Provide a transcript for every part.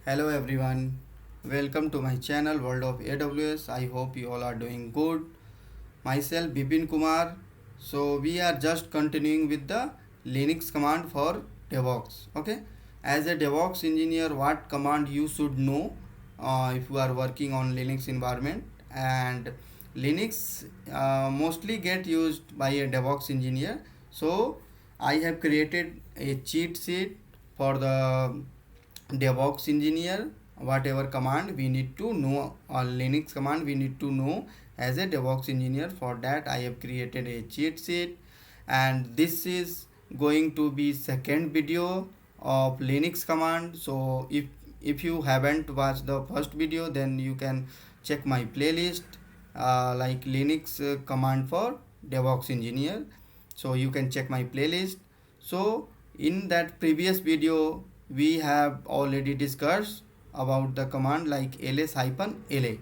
Hello everyone, welcome to my channel World of AWS. I hope you all are doing good. Myself Bipin Kumar. So we are just continuing with the Linux command for DevOps. Okay, as a DevOps engineer, what command you should know if you are working on Linux environment, and Linux mostly get used by a DevOps engineer. So I have created a cheat sheet for the DevOps engineer. Whatever command we need to know, or Linux command we need to know as a DevOps engineer. For that I have created a cheat sheet, and this is going to be second video of Linux command. So if you haven't watched the first video, then you can check my playlist, like Linux command for DevOps engineer. So you can check my playlist. So in that previous video we have already discussed about the command like ls-la.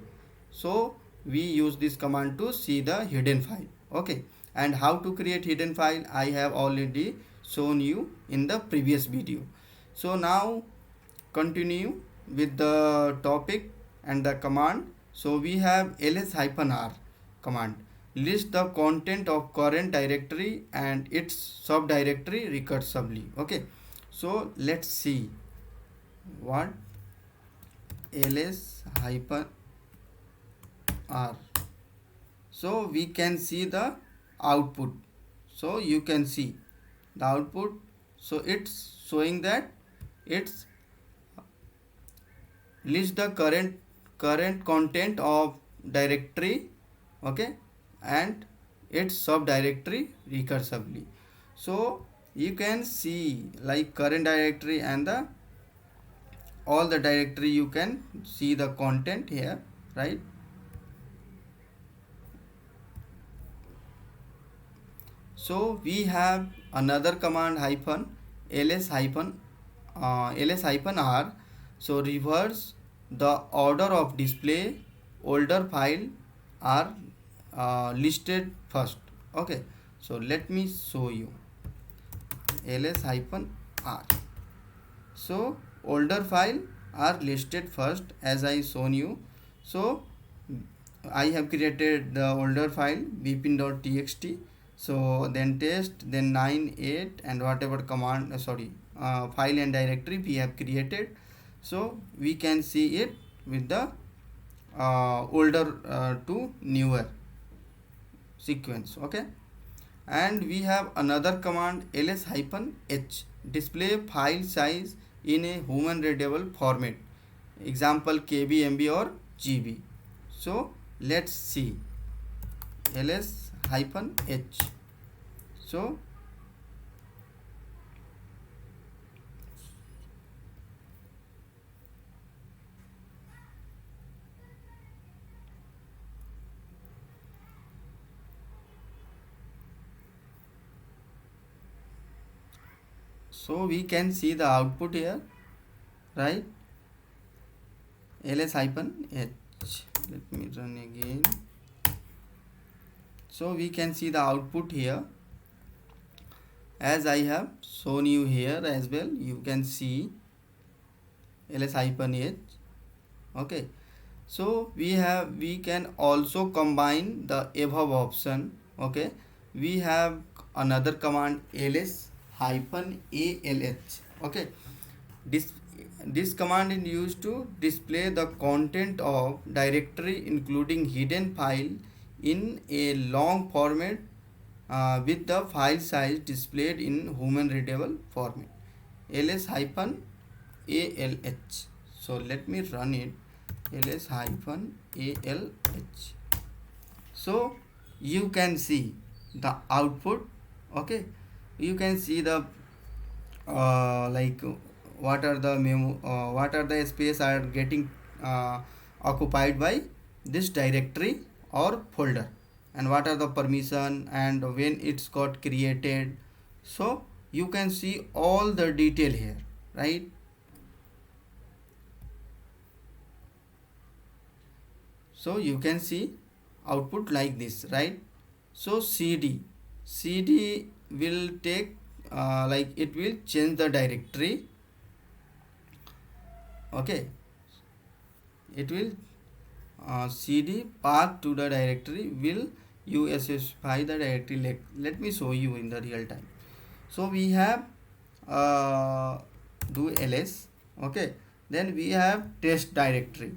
So we use this command to see the hidden file. Okay, and how to create hidden file I have already shown you in the previous video. So now continue with the topic and the command. So we have ls-r command, list the content of current directory and its subdirectory recursively. Okay, so let's see what ls-r. So we can see the output. So you can see the output. So it's showing that it's list the current content of directory. Okay, and its subdirectory recursively. So you can see like current directory and the all the directory, you can see the content here, right? So we have another command hyphen ls-r. So reverse the order of display. Older file are listed first. Okay, so let me show you ls-r. So older file are listed first as I shown you. So I have created the older file bpin.txt. So then test, then 9 8 and whatever command file and directory we have created. So we can see it with the older to newer sequence. Okay, and we have another command ls-h, display file size in a human readable format, example kb, mb or gb. So let's see ls-h. So we can see the output here, right? ls-h. Let me run again. So we can see the output here as I have shown you here as well. You can see ls-h. Okay, so we can also combine the above option. Okay, we have another command ls-alh. Okay, this command is used to display the content of directory including hidden file in a long format, with the file size displayed in human readable format. ls-alh. So let me run it, ls-alh. So you can see the output. Okay, you can see the like what are the space are getting occupied by this directory or folder, and what are the permission and when it's got created. So you can see all the detail here, right? So you can see output like this, right? So cd will take like it will change the directory. Okay, it will cd path to the directory will you specify the directory. Let me show you in the real time. So we have do ls. Okay, then we have test directory.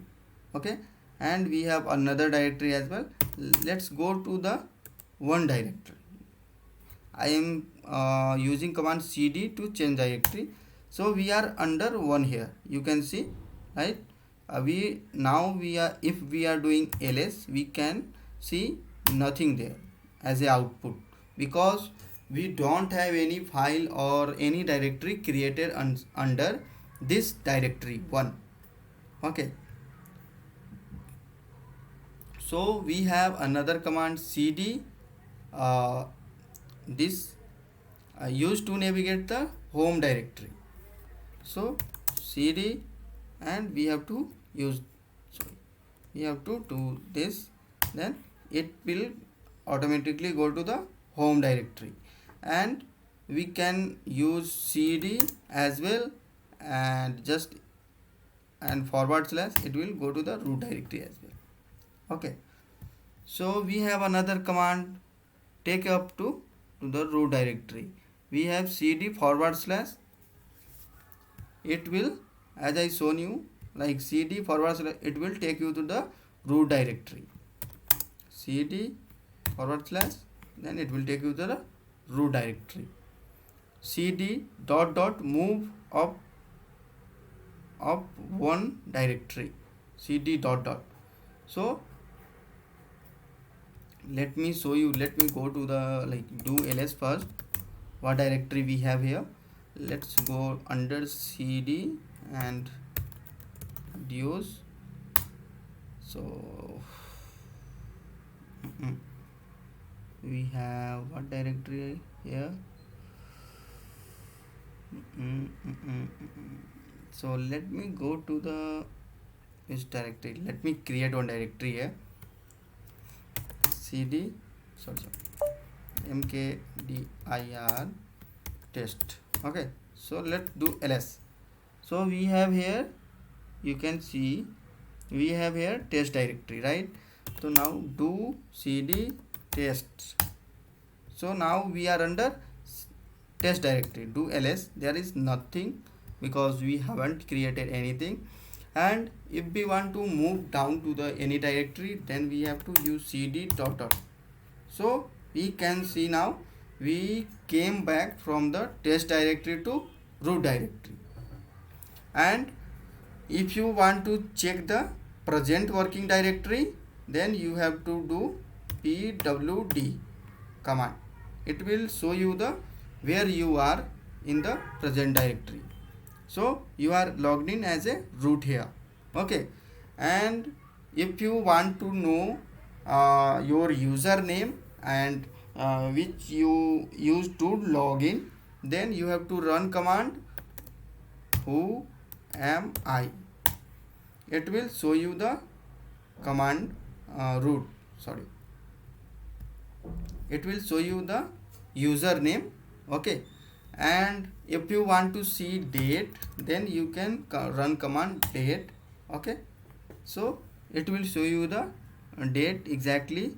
Okay, and we have another directory as well. Let's go to the one directory. I am using command cd to change directory. So we are under one here, you can see, right? We are, if we are doing ls, we can see nothing there as a output, because we don't have any file or any directory created under this directory one. Okay, so we have another command cd, this used to navigate the home directory. So cd, and we have to use, sorry, we have to do this, then it will automatically go to the home directory. And we can use cd as well, and just and forward slash, it will go to the root directory as well. Okay, so we have another command take up to the root directory. We have cd forward slash, it will, as I shown you, like cd forward slash, it will take you to the root directory. Cd forward slash, then it will take you to the root directory. Cd dot dot move up one directory, cd dot dot. So let me show you, let me go to the, like, do ls first. What directory we have here? Let's go under cd and duos. So we have what directory here? So let me go to the this directory. Let me create one directory here. cd mkdir test. Okay, so let's do ls. So we have here, you can see, we have here test directory, right? So now do cd test. So now we are under test directory. Do ls, there is nothing because we haven't created anything. And if we want to move down to the any directory, then we have to use cd dot dot. So we can see now we came back from the test directory to root directory. And if you want to check the present working directory, then you have to do pwd command. It will show you the where you are in the present directory. So you are logged in as a root here. Okay, and if you want to know your username and which you use to log in, then you have to run command who am I. It will show you the command root, sorry, it will show you the username. Okay, and if you want to see date, then you can run command date. Okay, so it will show you the date exactly,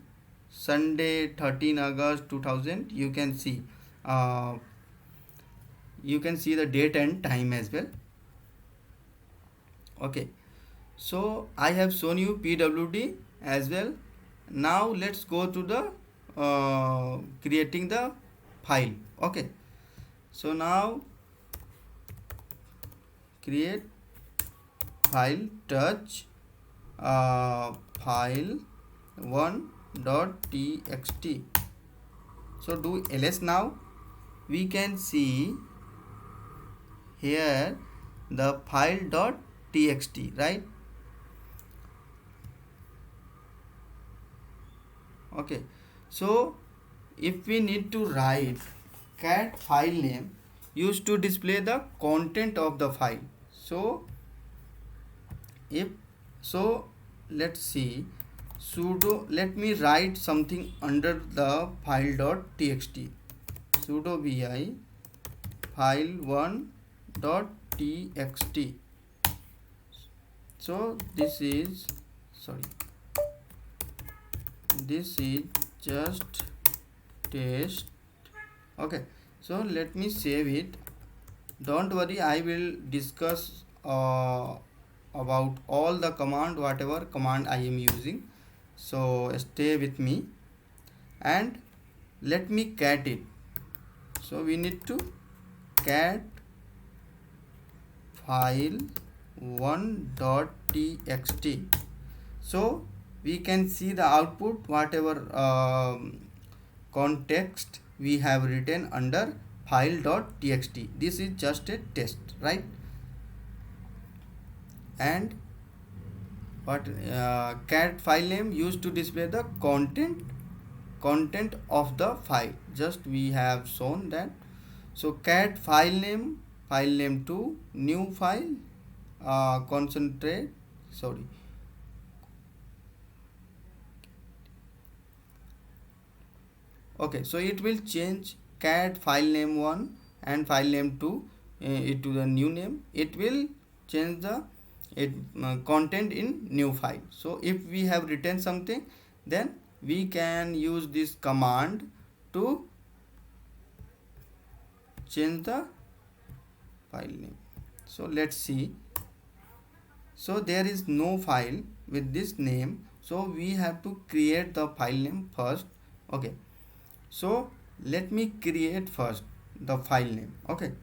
Sunday 13 August 2000. You can see the date and time as well. Okay, so I have shown you pwd as well. Now let's go to the creating the file. Okay, so now create file touch file 1.txt. so do ls. Now we can see here the file.txt, right? Okay, so if we need to write cat file name used to display the content of the file. So let's see, sudo, let me write something under the file.txt, sudo vi file1.txt. So this is just test. Okay, so let me save it. Don't worry, I will discuss about all the command, whatever command I am using. So stay with me and let me cat it. So we need to cat file1.txt. So we can see the output, whatever context we have written under file.txt. This is just a test, right? And what cat file name used to display the content of the file. Just we have shown that. So cat file name to new file, concentrate, sorry, okay, so it will change cat file name 1 and file name 2 it to the new name. It will change the content in new file. So if we have written something, then we can use this command to change the file name. So let's see. So there is no file with this name, so we have to create the file name first. Okay, so let me create first the file name. Okay,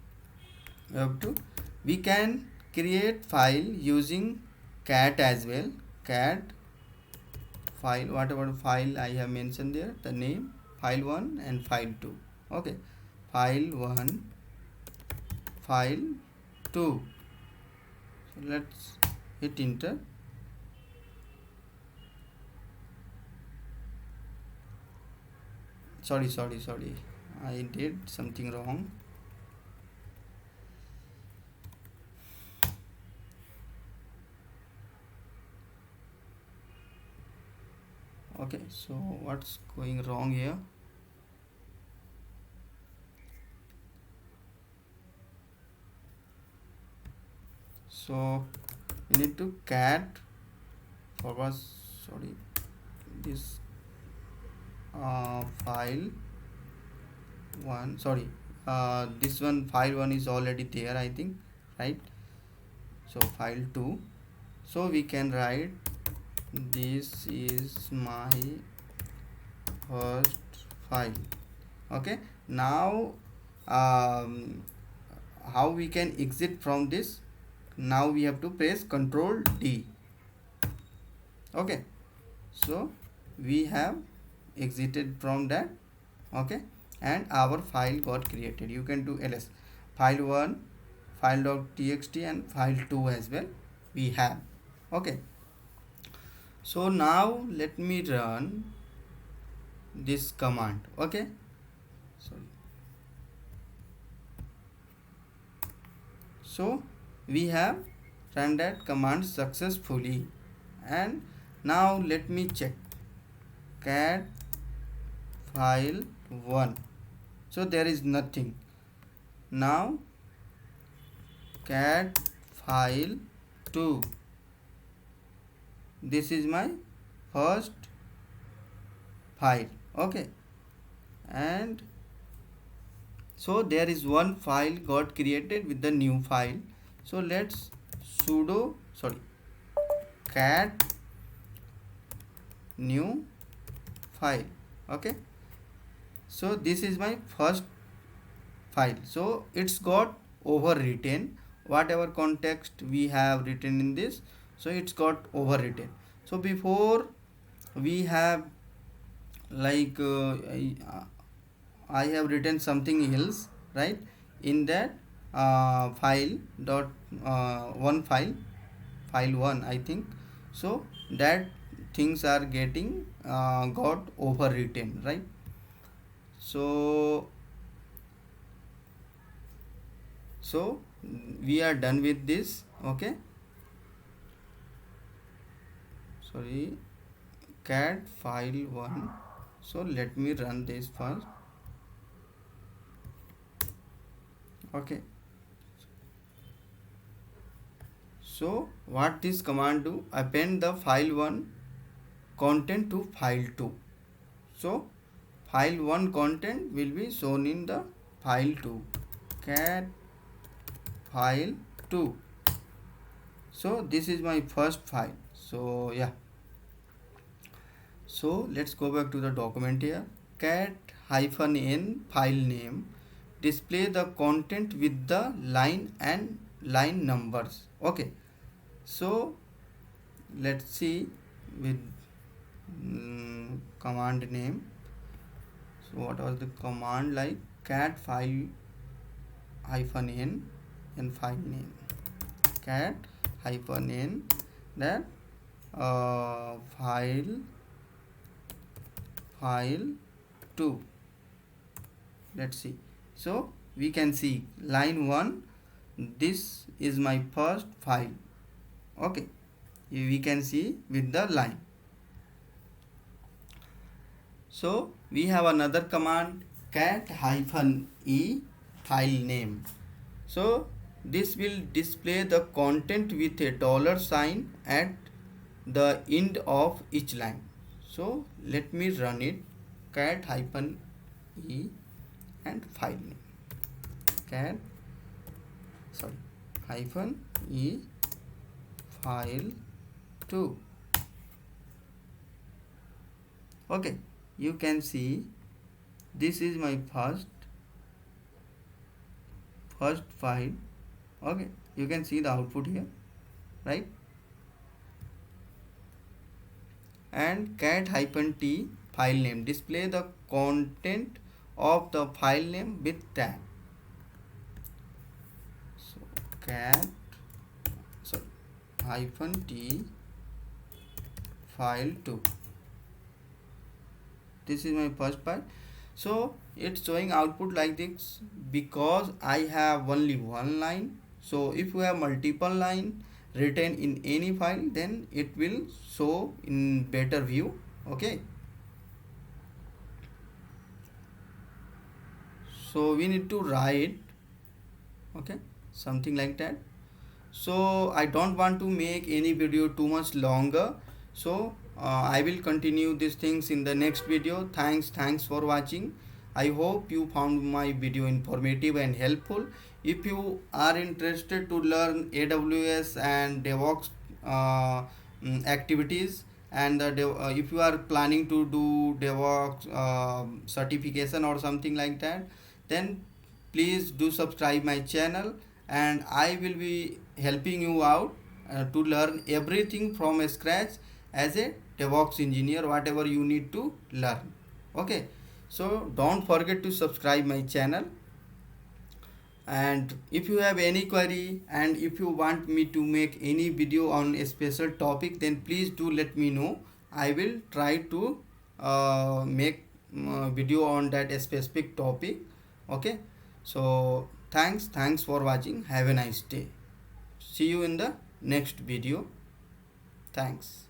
we can create file using cat as well. Cat file, whatever file I have mentioned there, the name file1 and file2. Okay, file1, file2. So let's hit enter. Sorry, I did something wrong. Okay, so what's going wrong here? So we need to cat forward, sorry, this file one, sorry, this one file1 is already there, I think, right? So file2, so we can write this is my first file. Okay, now how we can exit from this? Now we have to press Ctrl D. Okay, so we have exited from that. Okay, and our file got created. You can do ls file1, file.txt and file2 as well we have. Okay, so now let me run this command. Okay, sorry. So we have run that command successfully, and now let me check cat file1. So there is nothing. Now cat file2, this is my first file. Okay, and so there is one file got created with the new file. So let's sudo cat new file. Okay, so this is my first file. So it's got overwritten whatever context we have written in this. So it's got overwritten. So before we have like I have written something else, right, in that file dot one file1, I think. So that things are getting got overwritten, right? So we are done with this. Okay, sorry, cat file1. So let me run this first. Okay, So what this command do? Append the file1 content to file2. So file1 content will be shown in the file2. Cat file2. So this is my first file. So yeah. So let's go back to the document here. Cat -n file name display the content with the line and line numbers. Okay. So let's see with command name. So what was the command like? Cat file -n and file name. Cat -n that file2. Let's see. So we can see line 1, this is my first file. Okay, we can see with the line. So we have another command, cat -e file name. So this will display the content with a $sign at the end of each line. So let me run it. Cat -e and file name. Cat -e file2. Okay, you can see this is my first file. Okay, you can see the output here, right? And cat -t file name display the content of the file name with tag. So cat -t file2. This is my first file. So it's showing output like this because I have only one line. So if you have multiple line written in any file, then it will show in better view. Okay, so we need to write, okay, something like that. So I don't want to make any video too much longer, so I will continue these things in the next video. Thanks for watching. I hope you found my video informative and helpful. If you are interested to learn AWS and DevOps activities, and if you are planning to do DevOps certification or something like that, then please do subscribe my channel, and I will be helping you out to learn everything from scratch as a DevOps engineer, whatever you need to learn. Okay, so don't forget to subscribe my channel. And if you have any query, and if you want me to make any video on a special topic, then please do let me know. I will try to make video on that specific topic. Okay, so thanks for watching. Have a nice day. See you in the next video. Thanks.